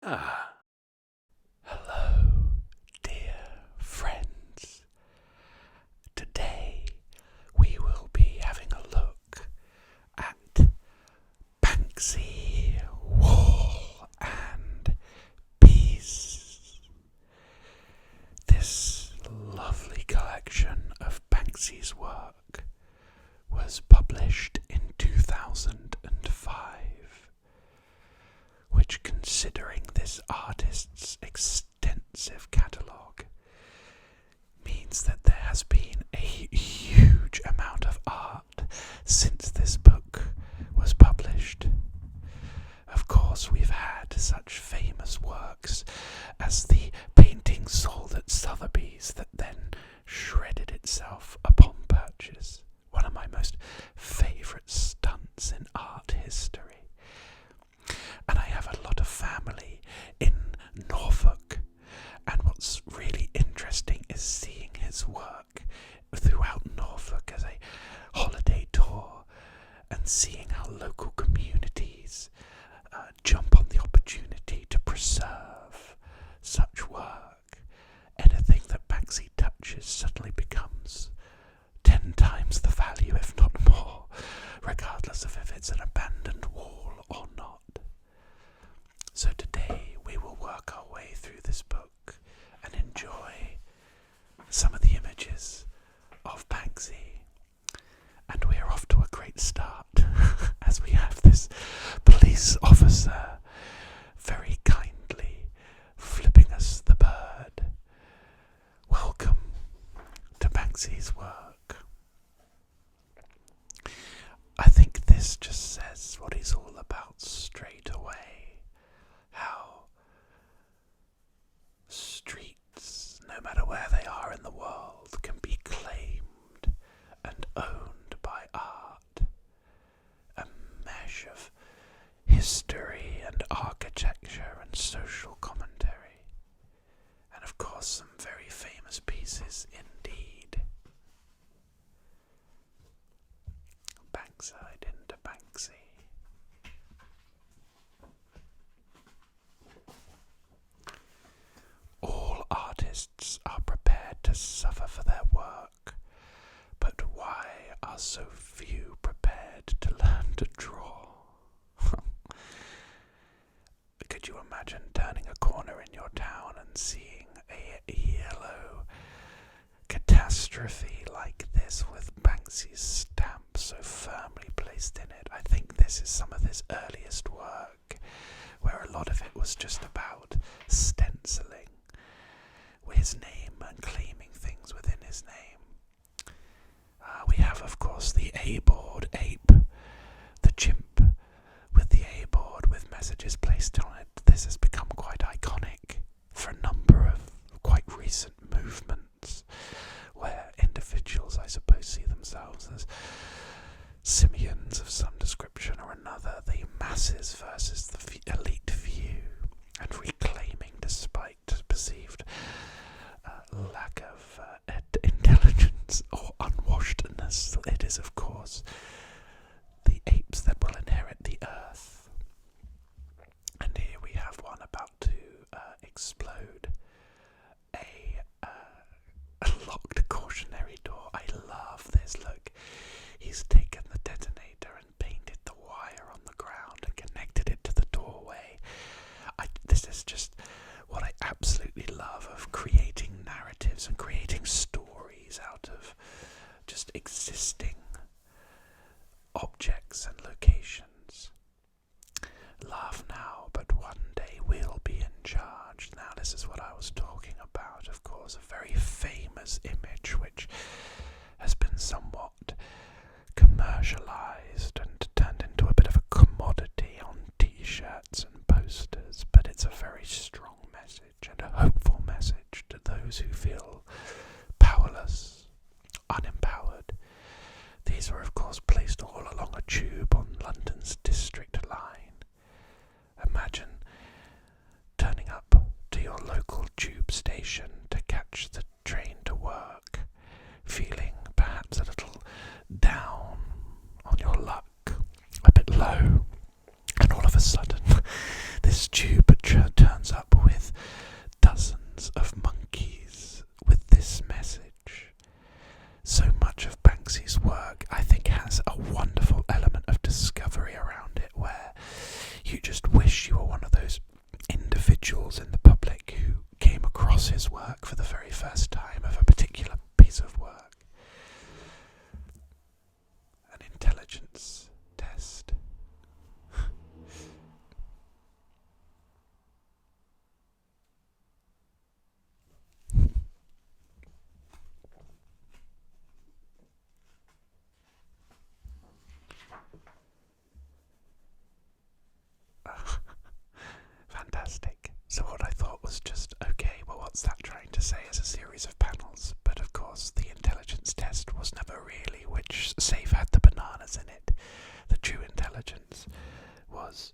Hello, dear friends. Today we will be having a look at Banksy Wall and Piece. This lovely collection of Banksy's work was published in 2005. Which, considering this artist's extensive catalogue, means that there has been a huge amount of art since this book was published. Of course, we've had such famous works as the painting sold at Sotheby's that then shredded itself upon purchase, one of my most favourite stunts in art history. And I have a lot of family in Norfolk, and what's really interesting is seeing his work throughout Norfolk as a holiday tour and seeing how local communities jump on the opportunity to preserve such work. Anything that Banksy touches suddenly becomes 10 times the value, if not more, regardless of if it's an abandoned wall or not. So today we will work our way through this book and enjoy some of the images of Banksy. And we are off to a great start as we have this police officer very kindly flipping us the bird. Welcome to Banksy's work. I think this just says what he's all about straight away. How streets, no matter where they are in the world, can be claimed and owned by art. A mesh of history and architecture and social commentary. And of course some very famous pieces indeed. Bankside into Banksy. All artists are prepared to suffer for their work, but why are so few prepared to learn to draw? Could you imagine turning a corner in your town and seeing a yellow catastrophe like this with Banksy's stamp so firmly placed in it? I think this is some of his earliest work, where a lot of it was just about stenciling his name and claiming things within his name. We have, of course, the A-board ape, the chimp with the A-board with messages placed on it. This has become quite iconic for a number of quite recent movements where individuals, I suppose, see themselves as simians of some description or another, the masses versus the elite few, and reclaiming despite perceived lack of intelligence or unwashedness. It is, of course, the apes that will inherit the earth. And here we have one about to explode a locked cautionary door. I love this. Look, he's taken the detonator and painted the wire on the ground and connected it to the doorway. This is just what I absolutely love of creating narratives and creating stories out of just existing objects and locations. Laugh now, but one day we'll be in charge. Now this is what I was talking about, of course, a very famous image which has been somewhat commercialized and turned into a bit of a commodity on t-shirts and posters, but it's a very strong message and a hopeful message to those who feel powerless, unempowered. These are, of course, placed all along a tube on London's District line. Imagine turning up to your local tube station to catch the train to work, feeling perhaps a little down on your luck just wish you were one of those individuals in the public who came across his work for the very first time of a particular piece of work. An intelligence test. Fantastic. So what I thought was just, okay, well, what's that trying to say as a series of panels? But of course, the intelligence test was never really which safe had the bananas in it. The true intelligence was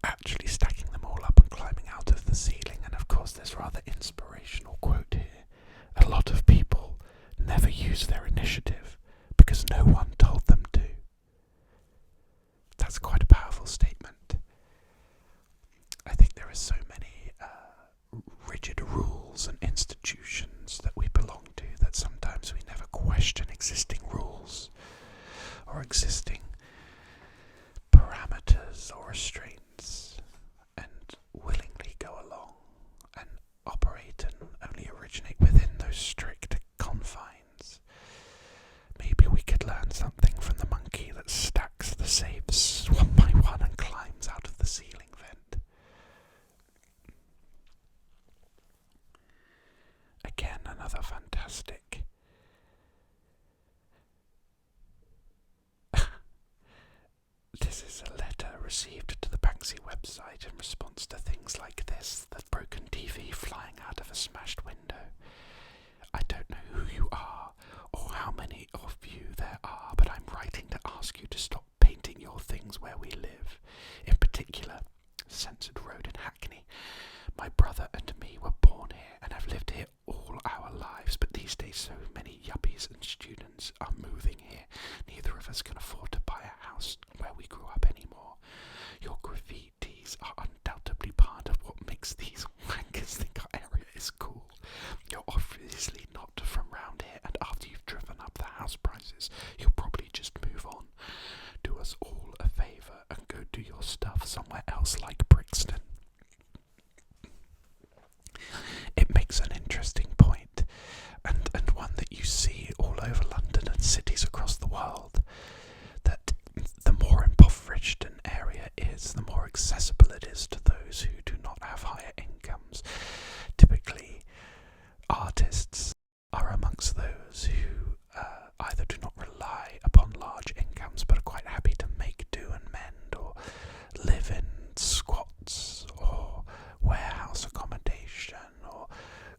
actually stacking them all up and climbing out of the ceiling. And of course, this rather inspirational quote here. A lot of people never use their initiative because no one told them to. That's quite a powerful statement. I think there are so many rigid rules and institutions that we belong to that sometimes we never question existing rules or existing parameters or restraints, and willingly go along and operate and only originate within those strict confines. Maybe we could learn something from the monkey that stacks the safes one by one and climbs out of the ceiling vent. Again, another fantastic this is a letter received to the Banksy website in response to things like this: the broken TV flying out of a smashed window. I don't know who you are or how many of you there are, but I'm writing to ask you to stop painting your things where we live. In particular, Censored Road in Hackney. My brother and me were born here and have lived here all our lives, but these days so many yuppies and students are moving here. Neither of us can afford to buy a house where we grew up anymore. Your graffitis are undoubtedly part of what makes these wankers think our area is cool. You're obviously not from round here, and after you've driven up the house prices, you'll probably just move on. Do us all a favour and go do your stuff somewhere else like Brixton. It makes an interesting point, and one that you see all over London and cities across the world, that the more impoverished an area is, the more accessible it is to those who do not have higher incomes. Typically, artists are amongst those who either do not rely upon large incomes but are quite happy to make do and mend, or live in squats or warehouse accommodation, or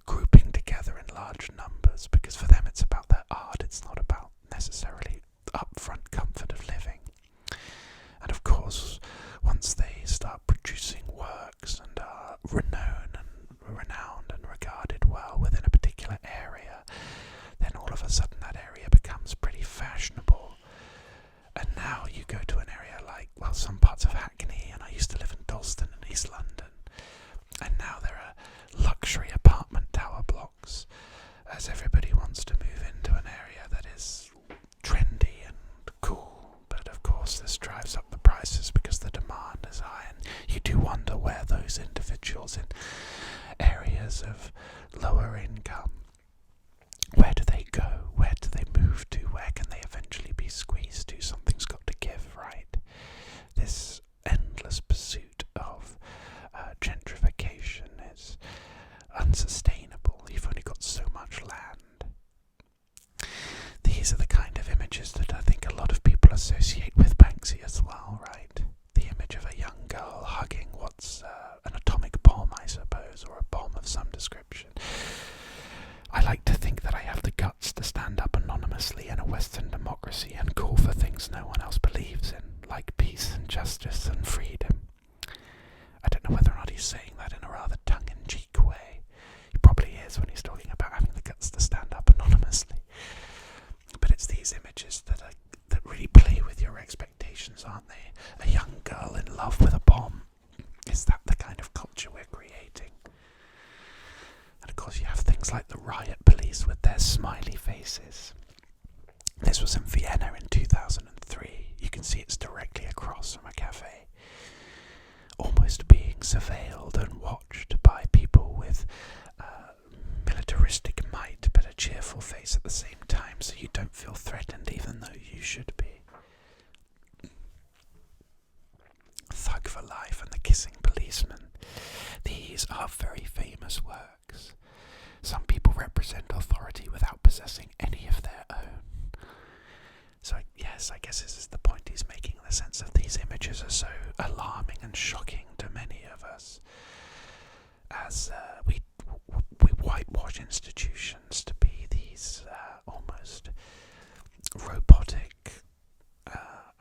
grouping together in large numbers, because for them it's about their art, it's not about necessarily upfront comfort of living. And of course, once they start producing works and are renowned and regarded well within a particular area, then all of a sudden that area becomes pretty fashionable. And now you go to an area like, well, some parts of Hackney, and I used to live in Dalston in East London, and now there are luxury apartment tower blocks, as everybody wants to move into an area that is trendy and cool. But of course this drives up the prices because the demand is high, and you do wonder where those individuals in areas of lower income, where do they go? Where do they move to? Where can they eventually be squeezed to? Something's got to give, right? This endless pursuit of gentrification is unsustainable. You've only got so much land. These are the kind of images that I think a lot of people associate with Banksy as well, right? The image of a young girl hugging what's an atomic bomb, I suppose, or a bomb of some description. I like to think that I have the guts to stand up anonymously in a Western democracy and call for things no one else believes in, like peace and justice and freedom. I don't know whether or not he's saying that in a rather tongue-in-cheek way. He probably is when he's talking about having the guts to stand up anonymously. But it's these images that really play with your expectations, aren't they? A young girl in love with a bomb. Is that the kind of culture we're creating? And of course you have things like the riot police with their smiley faces. This was in Vienna in 2003. You can see it's directly across from a cafe Life and The Kissing Policeman. These are very famous works. Some people represent authority without possessing any of their own. So yes, I guess this is the point he's making, in the sense of these images are so alarming and shocking to many of us, as we whitewash institutions to be these almost robotic,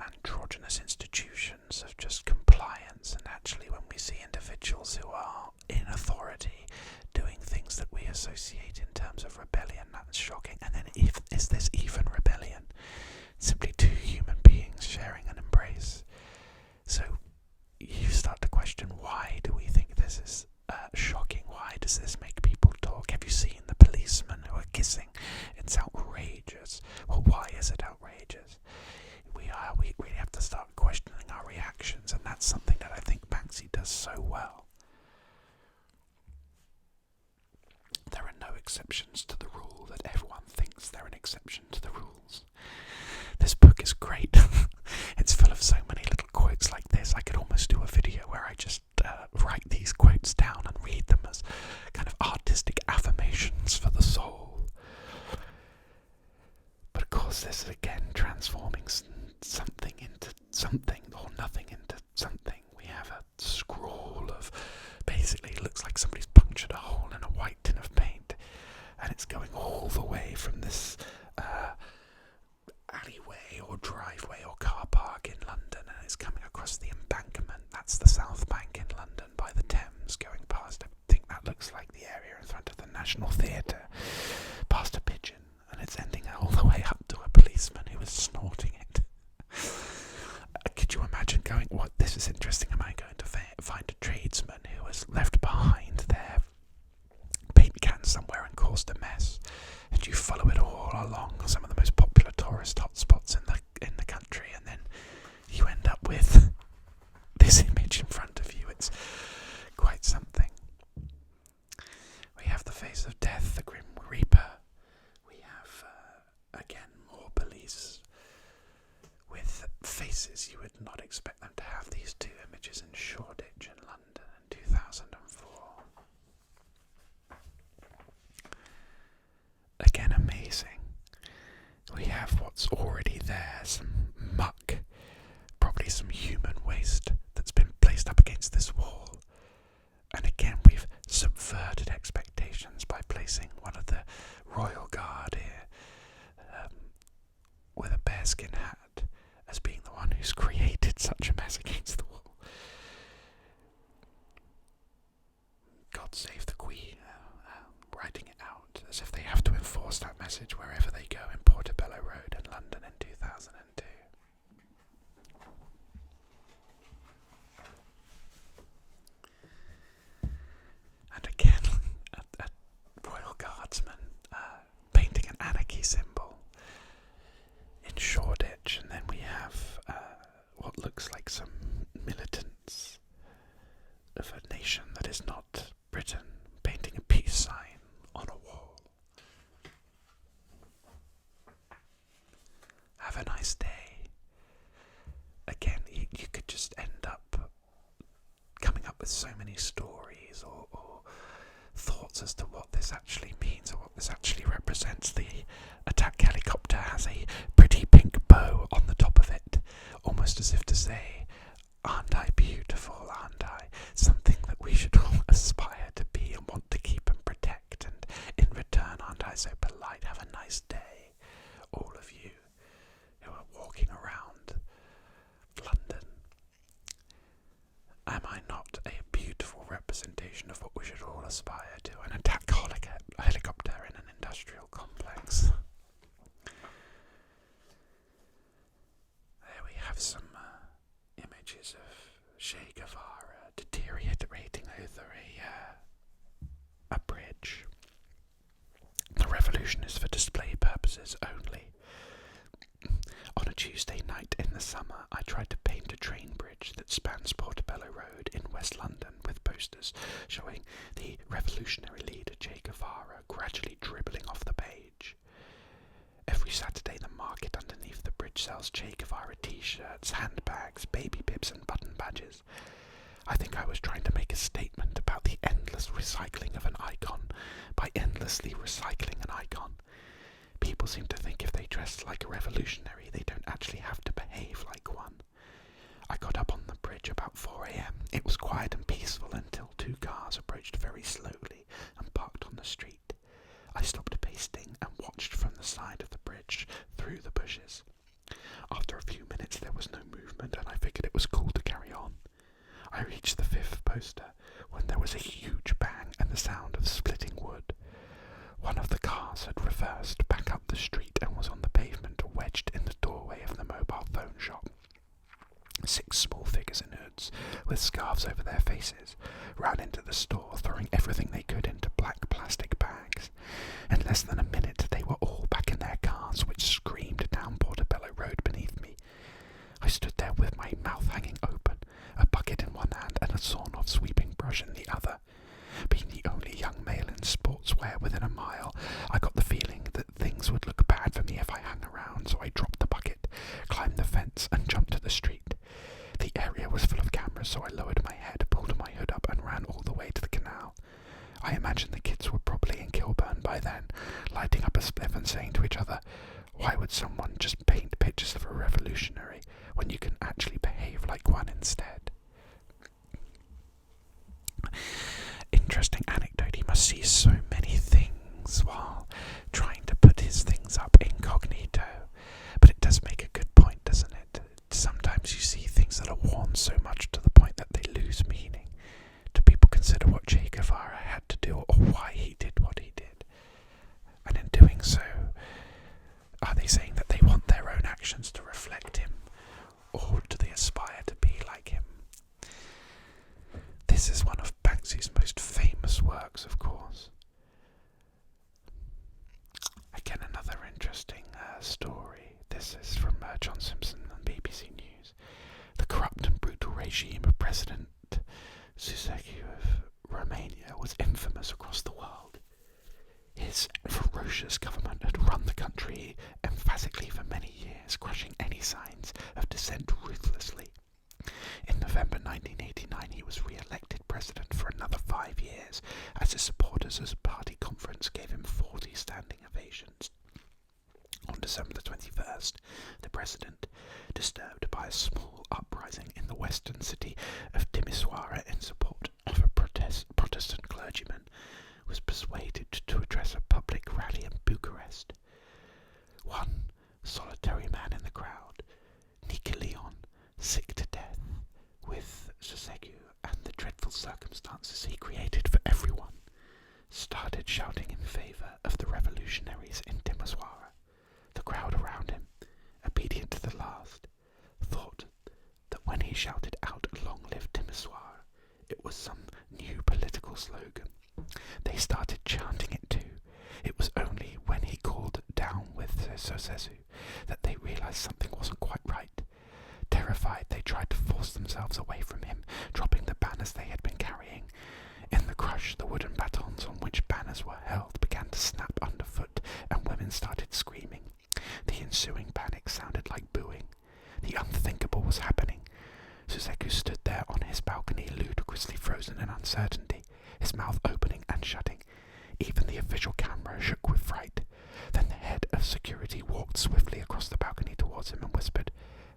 androgynous institutions of just compliance, and actually when we see individuals who are in authority doing things that we associate in terms of rebellion, that's shocking. And then is this even rebellion? Simply two human beings sharing an embrace. So you start to question, why do we think this is shocking? Why does this make people talk? Have you seen the policemen who are kissing? It's outrageous. Well, why is it outrageous? We really have to start questioning our reactions, and that's something that I think Banksy does so well. There are no exceptions to the rule that everyone thinks they're an exception to the rules. This book is great. It's full of so many little quotes like this. I could almost do a video where I just write these quotes down and read them as kind of artistic affirmations for the soul. But of course, this is again transforming something into something, or nothing into something. We have a scrawl of, basically it looks like somebody's punctured a hole in a white tin of paint, and it's going all the way from this alleyway or driveway or car park in London, and it's coming across the embankment. That's the South Bank in London by the Thames, going past, I think that looks like the area in front of the National Theatre, past a pigeon, and it's ending all the way up to a policeman who is snorting it. Could you imagine going, what, this is interesting, am I going to find a tradesman who has left behind their paint can somewhere and caused a mess, and you follow it all along some of the most popular tourist hotspots in the country, and then you end up with this image in front of you. It's quite something. We have the face of death, the Grim Reaper. We have, again, more police with faces you would not expect them to have. These two images in Shoreditch in London in 2004. Again, amazing. We have what's already there, some muck, probably some human waste that's been placed up against this wall. And again, we've subverted expectations by placing one of the Royal Guard here with a bearskin hat as being the one who's created such a mess against the wall. God save the Queen, writing it out as if they have to enforce that message wherever they go in Portobello Road in London in 2002. And again, a Royal Guardsman painting an anarchy symbol in Shoreditch, and then we have what looks like some militants of a nation that is not Britain painting a peace sign on a wall. Have a nice day. Again, you could just end up coming up with so many stories or thoughts as to what this actually means or what this actually represents. The attack helicopter has a pretty pink bow on the top of it, almost as if to say, aren't I beautiful, aren't I? Something that we should all aspire to be and want to keep and protect, and in return, aren't I so polite? Have a nice day, all of you who are walking around London. Am I not a beautiful representation of what we should all aspire to? An attack helicopter in an industrial complex. There we have some images of Che Guevara deteriorating over a bridge. The revolution is for display purposes only. On a Tuesday night in the summer, I tried to paint a train bridge that spans Portobello Road in West London with posters showing the revolutionary leader Che Guevara gradually dribbling off the page. Every Saturday, the market underneath the bridge sells Che Guevara t-shirts, handbags, baby bibs and button badges. I think I was trying to make a statement about the endless recycling of an icon by endlessly recycling an icon. People seem to think if they dress like a revolutionary, they don't actually have to behave like one. I got up on the bridge about 4 a.m. It was quiet and peaceful until 2 cars approached very slowly and parked on the street. I stopped pasting and watched from the side of the bridge through the bushes. After a few minutes there was no movement and I figured it was cool to carry on. I reached the 5th poster when there was a huge bang and the sound of splitting wood. One of the cars had reversed back up the street and was on the pavement, wedged in the doorway of the mobile phone shop. 6 small figures in hoods, with scarves over their faces, ran into the store, throwing everything they could into black plastic bags. In less than a minute, they were all back in their cars, which screamed down Portobello Road beneath me. I stood there with my mouth hanging open, a bucket in one hand and a sawn-off sweeping brush in the other. Being the only young male in sportswear within a mile, I got the feeling that things would look bad for me if I hung around, so I dropped the bucket, climbed the fence and jumped to the street. The area was full of cameras, so I lowered my head, pulled my hood up and ran all the way to the canal. I imagine the kids were probably in Kilburn by then, lighting up a spliff and saying to each other, "Why would someone just paint pictures of a revolutionary when you can actually behave like one instead?" Interesting anecdote. He must see so many things while trying to put his things up incognito. But it does make a good point, doesn't it? Sometimes you see things that are worn so much to the point that they lose meaning. Do people consider what Che Guevara had to do or why he did what he did? And in doing so, are they saying that they want their own actions to reflect him? Or do they aspire to be like him? This is one of Banksy's most famous works, of course. Again, another interesting story. This is from John Simpson on BBC News. The corrupt and brutal regime of President Ceausescu of Romania was infamous across the world. His ferocious government had run the country emphatically for many years, crushing any signs of dissent ruthlessly. In November 1989, he was re-elected president for another 5 years, as his supporters at a party conference gave him 40 standing ovations. On December the 21st, the president, disturbed by a small uprising in the western city of Timisoara in support of a Protestant clergyman, was persuaded to address a public rally in Bucharest. One solitary man in the crowd, Nika Leon, sick to death with Ceausescu and the dreadful circumstances he created for everyone, started shouting in favour of the revolutionaries in Timisoara. The crowd around him, obedient to the last, thought that when he shouted out "Long live Timisoara," it was some new political slogan. They started chanting it too. It was only when he called "Down with Ceausescu" that they realised something wasn't quite right. Terrified, they tried to force themselves away from him, dropping the banners they had been carrying. In the crush, the wooden batons on which banners were held began to snap underfoot, and women started screaming. The ensuing panic sounded like booing. The unthinkable was happening. Ceausescu stood there on his balcony, ludicrously frozen in uncertainty, his mouth opening and shutting. Even the official camera shook with fright. Then the head of security walked swiftly across the balcony towards him and whispered,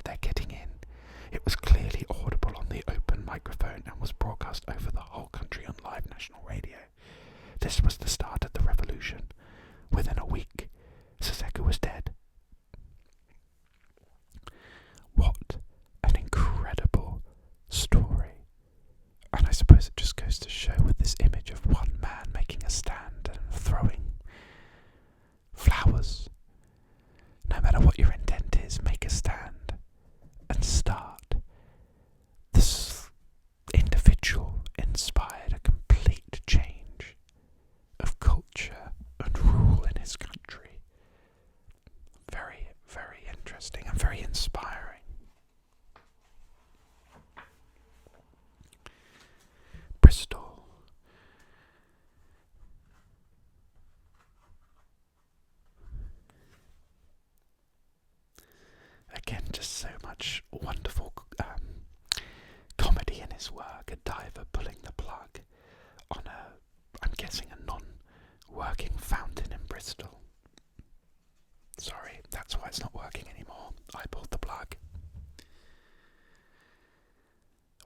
"They're getting in." It was clearly audible on the open microphone and was broadcast over the whole country on live national radio. This was the start of the revolution. Within a week, Ceausescu was dead. What an incredible story. And I suppose it just goes to show with this image of one man making a stand and throwing flowers. No matter what your intent is, make a stand. plug on I'm guessing a non-working fountain in Bristol. Sorry, that's why it's not working anymore. I pulled the plug.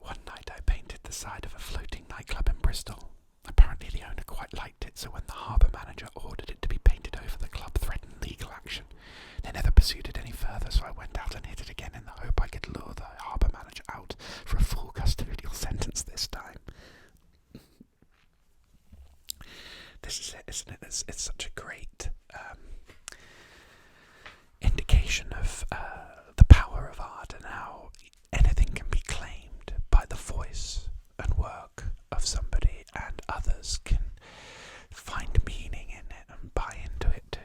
One night I painted the side of a floating nightclub in Bristol. Apparently the owner quite liked it, so when the harbour manager ordered it to be painted over, the club threatened legal action. They never pursued it any further, so I went out and hit it again in the hope I could lure the harbour manager out for a full custodial sentence this time. This is it, isn't it? It's such a great indication of the power of art and how anything can be claimed by the voice and work of somebody, and others can find meaning in it and buy into it too.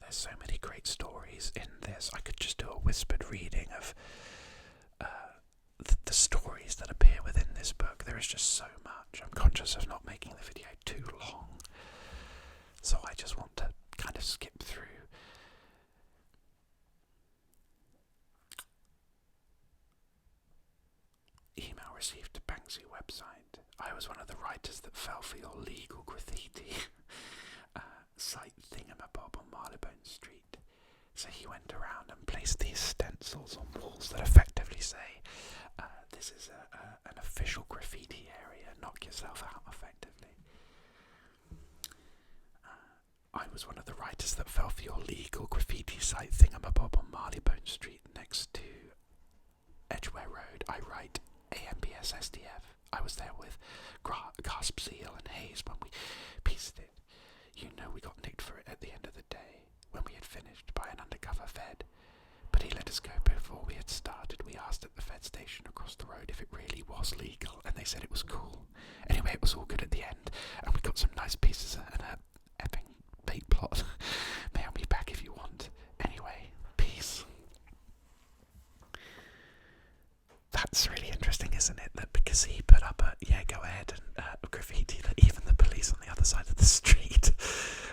There's so many great stories in this. I could just do a whispered reading of the stories that appear within this book. There is just so much. I'm conscious of not making the video too long, so I just want to kind of skip through. Email received to Banksy website. I was one of the writers that fell for your legal graffiti site thingamabob on Marylebone Street. So he went around and placed these stencils on walls that effectively say, this is an official graffiti area, knock yourself out, effectively. I was one of the writers that fell for your legal graffiti site thingamabob on Marylebone Street next to Edgware Road. I write AMBS SDF. I was there with Gasp Seal and Hayes when we pieced it. You know we got nicked for it at the end of the day, when we had finished, by an undercover Fed. But he let us go before we had started. We asked at the Fed station across the road if it really was legal, and they said it was cool. Anyway, it was all good at the end, and we got some nice pieces and a epping bait plot. Mail me back if you want. Anyway, peace. That's really interesting, isn't it? That because he put up go ahead and graffiti, that even the police on the other side of the street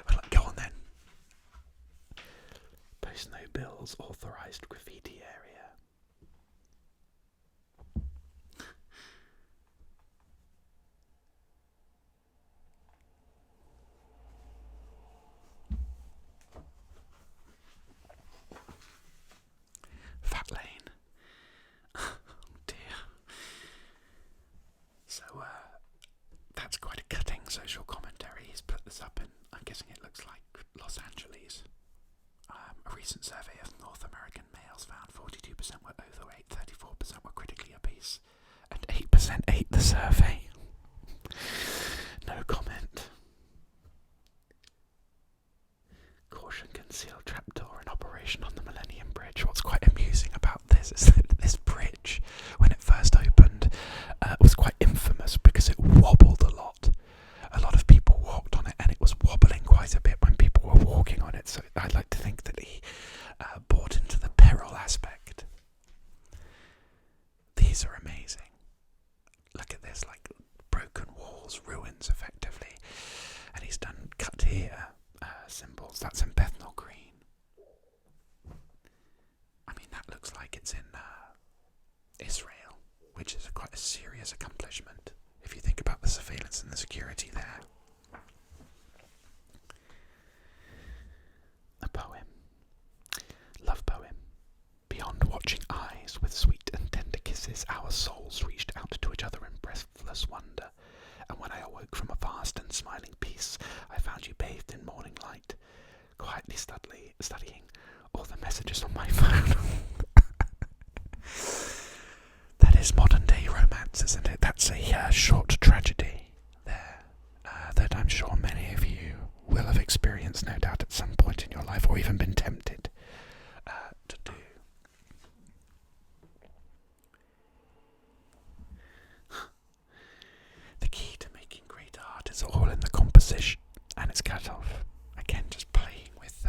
were like, go on then. Post no bills, authorised graffiti area. Fat Lane. Oh dear. So, that's quite a cutting social commentary. He's put this up in, I'm guessing it looks like Los Angeles. A recent survey of North American males found 42% were overweight, 34% were critically obese, and 8% ate the survey. No comment. Caution, concealed trapdoor in operation on the Millennium Bridge. What's quite amusing about this is that this bridge, when it first opened, was quite infamous because it wobbled a lot. A lot of people walked on it, and it was wobbling quite a bit when people were walking on it. So I'd like to think that he bought into the peril aspect. These are amazing. Look at this, like broken walls, ruins, effectively. And he's done cut here symbols. That's in Bethnal Green. I mean, that looks like it's in Israel, which is quite a serious accomplishment if you think about the surveillance and the security there. A poem. Love poem. Beyond watching eyes with sweet and tender kisses, our souls reached out to each other in breathless wonder. And when I awoke from a vast and smiling peace, I found you bathed in morning light, quietly studying all the messages on my phone. That is modern day romance, isn't it? That's a short tragedy there that I'm sure many of you will have experienced, no doubt, at some point in your life, or even been tempted to do. The key to making great art is all in the composition, and it's cut off. Again, just playing with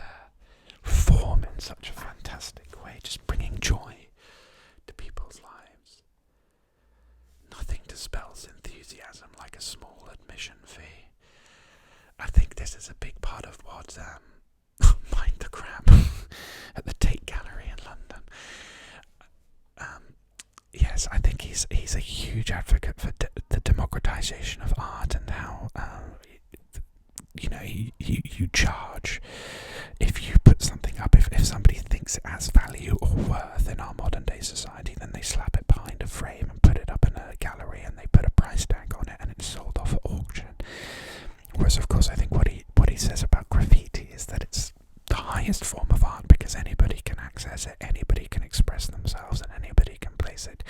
form in such a fantastic way, just bringing joy to people's lives. Nothing dispels enthusiasm like a small admission fee. I think this is a big part of what mind the crap. he's a huge advocate for the democratization of art and how you charge if you put something up. If somebody thinks it has value or worth in our modern day society, then they slap it behind a frame and put it up in a gallery, and they put a price tag on it, and it's sold off at auction. Whereas, of course, I think what he says about graffiti is that it's the highest form of art because anybody can access it, anybody can express themselves, and anybody can place it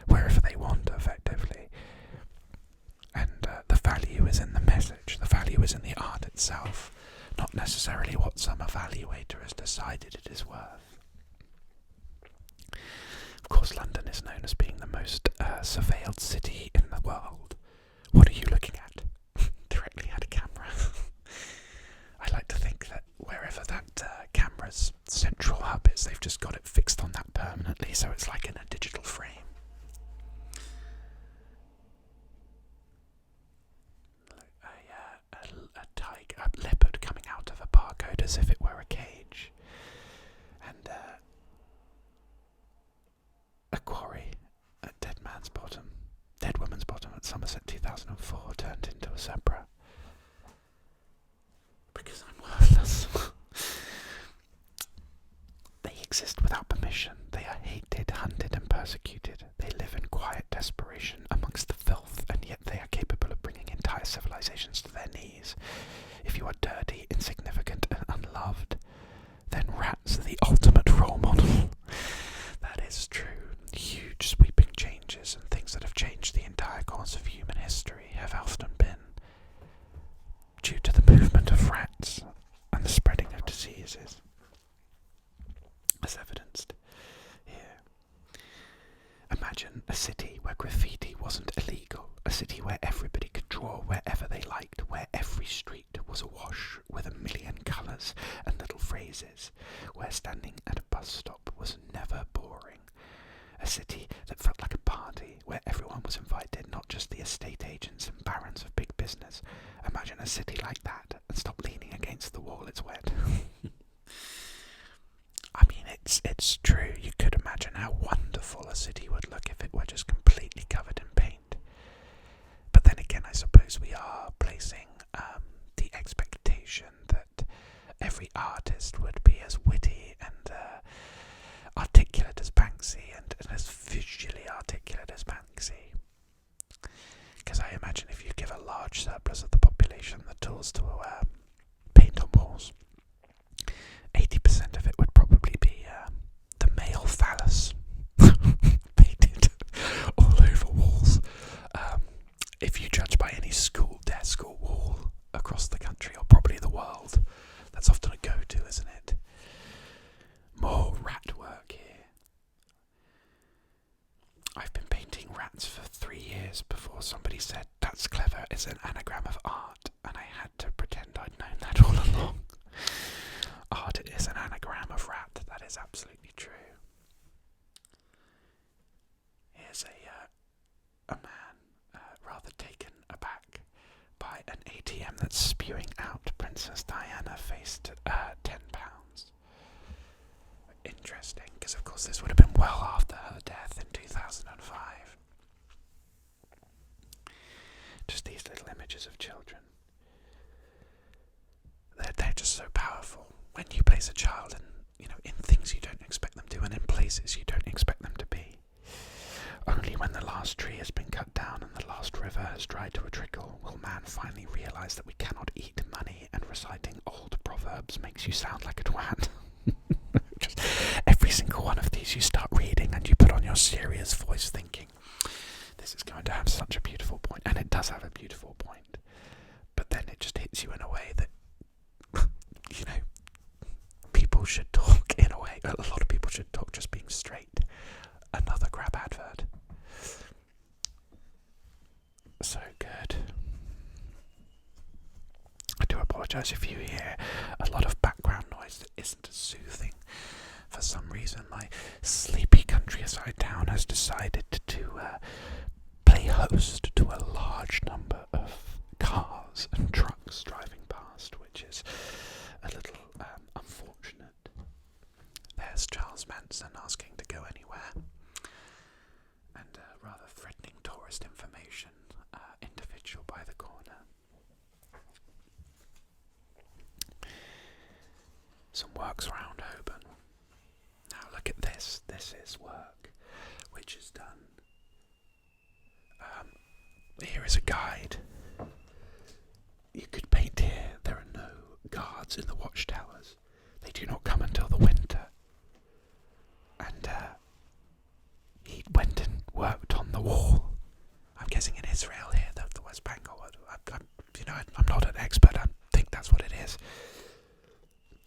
wherever they want, effectively. And the value is in the message, the value is in the art itself, not necessarily what some evaluator has decided it is worth. Of course, London is known as being the most surveilled city in the world. What are you looking at? Directly at a camera. I like to think that wherever that camera's central hub is, they've just got it fixed on that permanently, so it's like in a digital frame. A leopard coming out of a barcode as if it were a cage, and a quarry, a dead woman's bottom at Somerset 2004 turned into a zebra because I'm worthless. They exist without permission. They are hated, hunted, and persecuted. They live in quiet desperation amongst the filth, and yet they are capable of bringing entire civilizations to their knees. If you are dirty, insignificant, and unloved, then rats are the ultimate role model. That is true. Huge sweeping changes and things that have changed the entire course of human history have often been due to the movement of rats and the spreading of diseases, as evidenced here. Imagine a city where graffiti wasn't illegal, a city where everybody could draw wherever they liked, where every street was awash with a million colours and little phrases, where standing at a bus stop was never boring. A city that felt like a party, where everyone was invited, not just the estate agents and barons of big business. Imagine a city like that, and stop leaning against the wall, it's wet. I mean, it's true. You could imagine how wonderful a city would look if it were just completely covered in paint. But then again, I suppose we are placing the expectation that every artist would be as witty and articulate as Banksy and as visually articulate as Banksy. Because I imagine if you give a large surplus of the population the tools to paint on walls, 80% of it would probably be the male phallus painted all over walls. If you judge by any school desk or wall across the country, or probably the world, that's often a go-to, isn't it? More rat work here. I've been painting rats for 3 years before somebody said, "That's clever, it's an anagram of art," and I had to pretend I'd known that all along. Art is an anagram of rat, that is absolutely true. Here's a man rather taken aback by an ATM that's spewing out Princess Diana faced £10. Interesting, because of course this would have been well after her death in 2005. Just these little images of children. They're just so powerful. When you place a child in things you don't expect them to, and in places you don't expect them to be. Only when the last tree has been cut down and the last river has dried to a trickle will man finally realise that we cannot eat money, and reciting old proverbs makes you sound like a twat. Just every single one of these you start reading and you put on your serious voice thinking, this is going to have such a beautiful point, and it does have a beautiful point. But then it just hits you in a way that, people should talk in a way. A lot of people should talk just being straight. Another grab advert. So good. I do apologise if you hear a lot of background noise that isn't as soothing. For some reason, my sleepy countryside town has decided to play host to a large number of cars and trucks driving past, which is a little unfortunate. There's Charles Manson asking to go anywhere, and rather tourist information individual by the corner. Some works around Holborn. Now look at this. This is work which is done. Here is a guide. You could paint here. There are no guards in the watchtowers. They do not come until the winter. And he went and worked on the wall. I'm guessing in Israel here, the West Bank. I'm not an expert. I think that's what it is.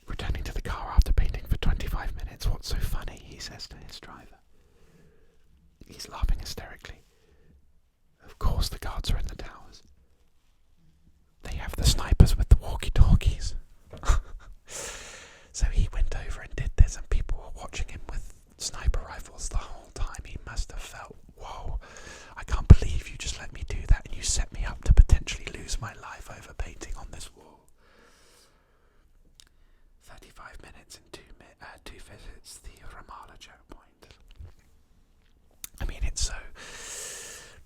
Returning to the car after painting for 25 minutes. What's so funny? He says to his driver. He's laughing hysterically. Of course the guards are in the towers. They have the snipers with the walkie-talkies. So he went over and did this, and people were watching him with sniper rifles the whole time. He must have felt, whoa, I can't believe you just let me do that, and you set me up to potentially lose my life over painting on this wall. 35 minutes and two visits, the Ramallah checkpoint. I mean, it's so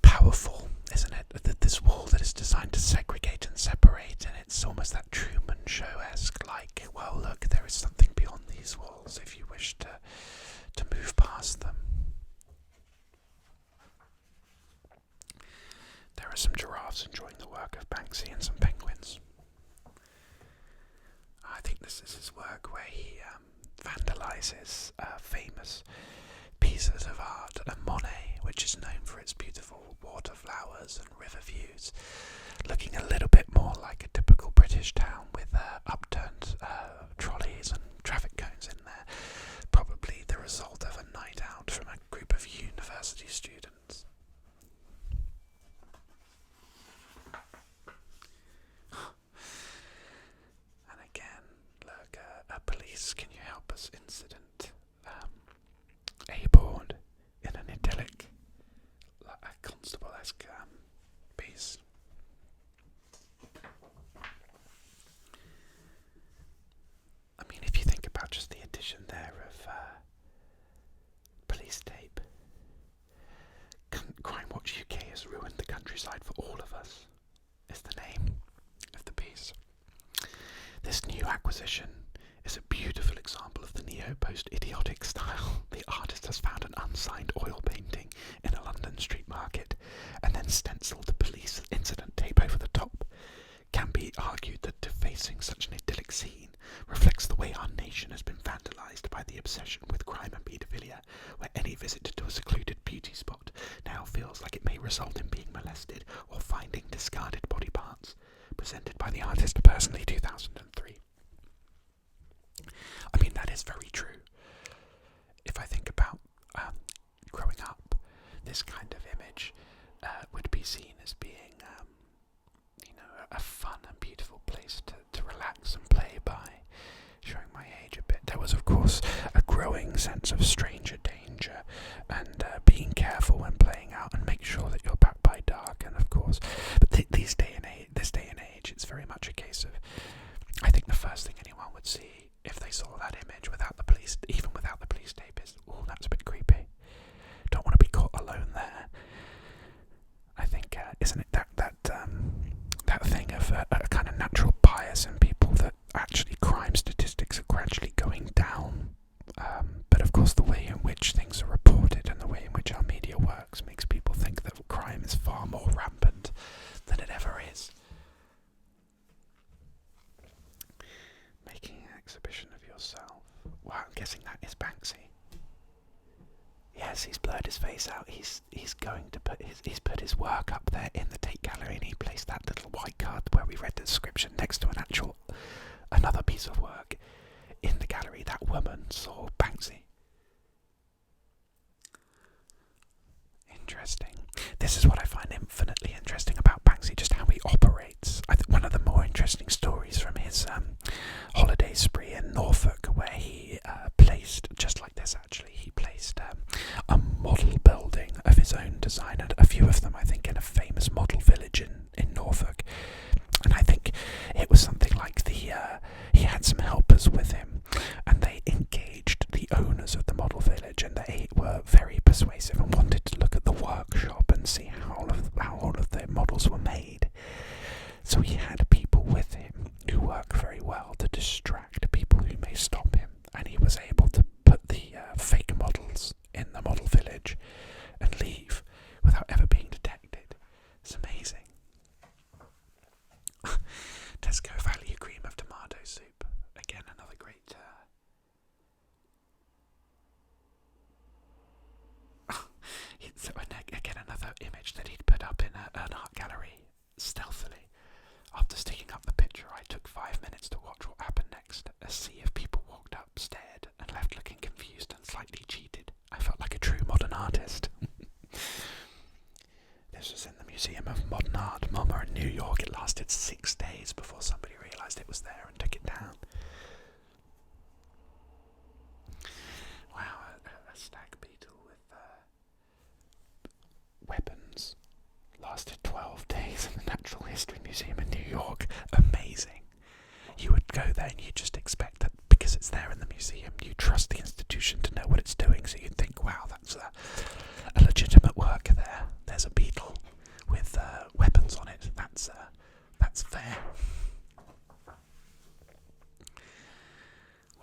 powerful, isn't it? This wall that is designed to segregate and separate, and it's almost that Truman Show-esque, like, well, look, there is something beyond these walls if you wish to move past them. There are some giraffes enjoying the work of Banksy and some penguins. I think this is his work where he vandalizes famous pieces of art, and Monet, which is known for its beautiful water flowers and river views, looking a little bit more like a typical British town with upturned trolleys and traffic cones in there. Probably the result of a night out from a group of university students. And again, look, police, can you help us incident. A-board in an idyllic, a constable-esque piece. I mean, if you think about just the addition there of police tape, Crime Watch UK has ruined the countryside for all of us, is the name of the piece. This new acquisition is a beautiful example of the neo-post-idiotic style. The artist has found an unsigned oil painting in a London street market and then stenciled the police incident tape over the top. Can be argued that defacing such an idyllic scene reflects the way our nation has been vandalised by the obsession with crime and paedophilia, where any visit to a secluded beauty spot now feels like it may result in being molested or finding discarded body parts. Presented by the artist personally, 2003. I mean, that is very true. If I think about growing up, this kind of image would be seen as being, a fun and beautiful place to relax and play by. Showing my age a bit. There was, of course, a growing sense of stranger danger and being careful when playing out and make sure that you're back by dark. And of course, but this day and age, it's very much a case of, I think the first thing anyone would see if they saw that image without the police, even without the police tape, is, oh, that's a bit creepy. Don't want to be caught alone there. I think, isn't it that thing of a kind of natural bias in people that actually crime statistics are gradually going down. But of course, the way in which things are reported and the way in which our media works makes people think that crime is far more rampant than it ever is. Making an exhibition of yourself. Wow, I'm guessing that is Banksy. Yes, he's blurred his face out. He's going to he's put his work up there in the Tate Gallery, and he placed that little white card where we read the description next to another piece of work in the gallery. That woman saw Banksy. Interesting. This is what I find infinitely interesting about Banksy, just how he operates. I think one of the more interesting stories from his holiday spree in Norfolk, where he placed, just like this actually, he placed a model building of his own design, and a few of them, I think, in a famous model village in Norfolk. And I think it was something like he had some helpers with him, and they engaged slightly cheated. I felt like a true modern artist. This was in the Museum of Modern Art, MoMA in New York. It lasted 6 days before somebody realised it was there and took it down. Wow, a stag beetle with weapons lasted 12 days in the Natural History Museum in New York. Amazing. You would go there and you just expect that because it's there in the museum, you trust the institution to know what it's doing, so you'd think, wow, that's a legitimate worker there. There's a beetle with weapons on it. That's fair.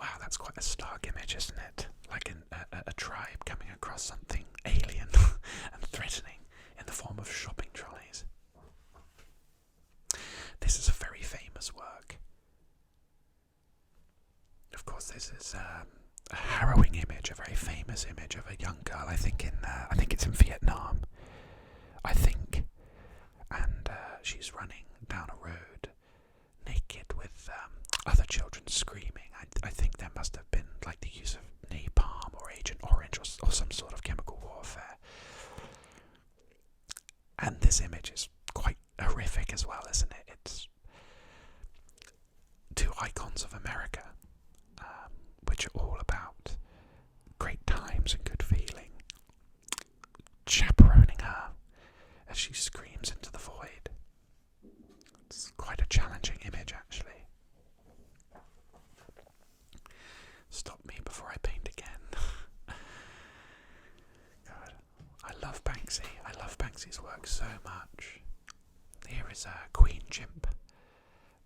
Wow, that's quite a stark image, isn't it? Like a tribe coming across something alien and threatening in the form of shopping trolleys. This is a very famous work. Of course, this is a harrowing image, a very famous image of a young girl. I think it's in Vietnam. And she's running down a road, naked, with other children screaming. I think there must have been like the use of napalm or Agent Orange or some sort of chemical warfare. And this image is quite horrific as well, isn't it? It's two icons of America, which are all about great times and good feeling, chaperoning her as she screams into the void. It's quite a challenging image, actually. Stop me before I paint again. God, I love Banksy. I love Banksy's work so much. Here is a queen chimp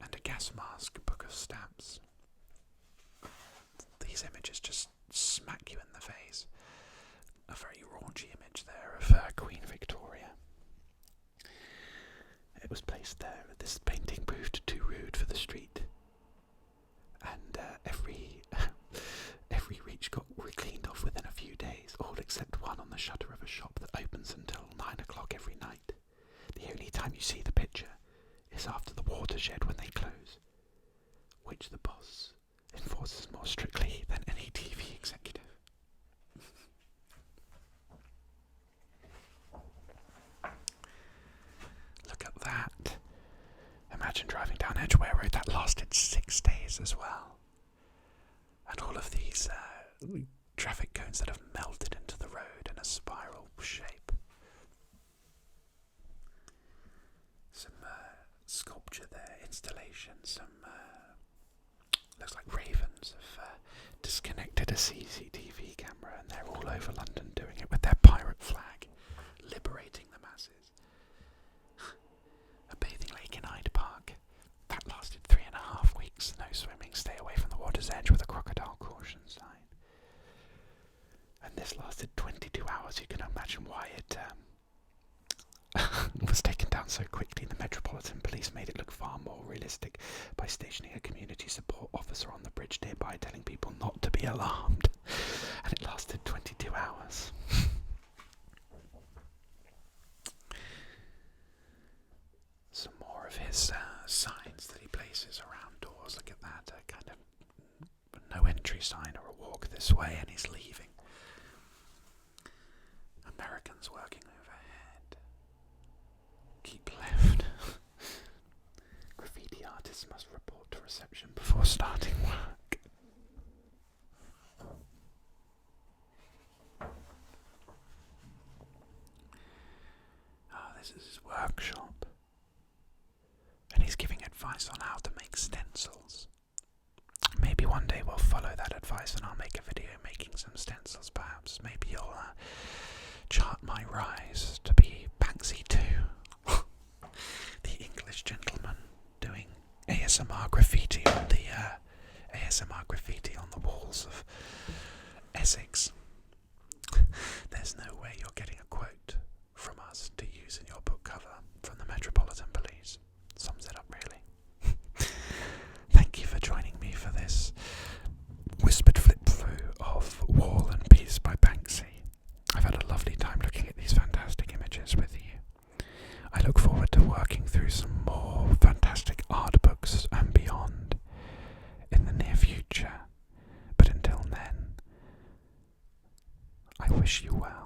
and a gas mask book of stamps. These images just smack you in the face. A very raunchy image there of Queen Victoria. It was placed there. This painting proved too rude for the street, and every reach got cleaned off within a few days, all except one on the shutter of a shop that opens until 9 o'clock every night. The only time you see the picture is after the watershed when they close, which the boss enforces more strictly than any TV executive. Look at that. Imagine driving down Edgware Road. That lasted 6 days as well. And all of these traffic cones that have melted into the road in a spiral shape. Some sculpture there, installation, some looks like ravens have disconnected a CCTV camera, and they're all over London doing it with their pirate flag, liberating the masses. A bathing lake in Hyde Park. That lasted 3.5 weeks. No swimming, stay away from the water's edge with a crocodile caution sign. And this lasted 22 hours. You can imagine why it was taken down so quickly. The Metropolitan Police made it look far more realistic by stationing a community support officer on the bridge nearby, telling people not to be alarmed. And it lasted 22 hours. Some more of his signs that he places around doors. Look at that, a kind of no entry sign or a walk this way, and he's leaving. Americans working overhead. Keep left. Graffiti artists must report to reception before starting work. This is his workshop. And he's giving advice on how to make stencils. Maybe one day we'll follow that advice and I'll make a video making some stencils, perhaps. Maybe you'll chart my rise to be Banksy too. The English gentleman doing ASMR graffiti on the walls of Essex. There's no way you're getting a quote from us to use in your book cover from the Metropolitan Police. Sums it up, really. Thank you for joining me for this whisper wish you well.